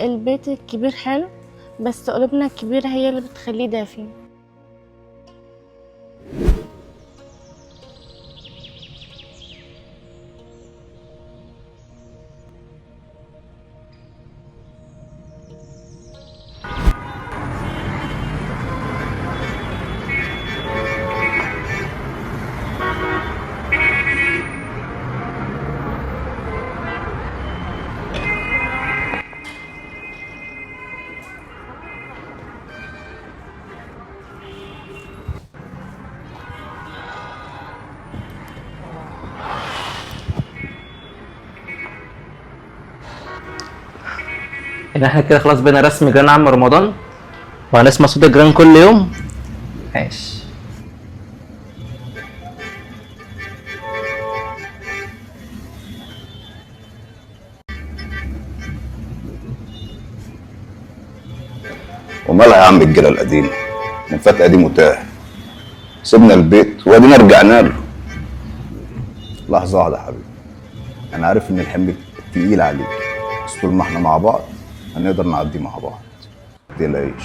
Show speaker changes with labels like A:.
A: البيت الكبير حلو، بس قلوبنا الكبيرة هي اللي بتخليه دافي.
B: إن احنا كده خلاص بقينا رسمي جيران عم رمضان، وهنسمع صوت الجيران كل يوم. ماشي.
C: ومالها يا عم الجيرة القديمة؟ من فات قديم وتاه. سيبنا البيت وادينا رجعنا له. لحظة واحدة يا حبيبي، أنا عارف إن الحمل تقيل عليك، بس طول ما إحنا مع بعض هنقدر نعدي مع بعض. متقلقيش.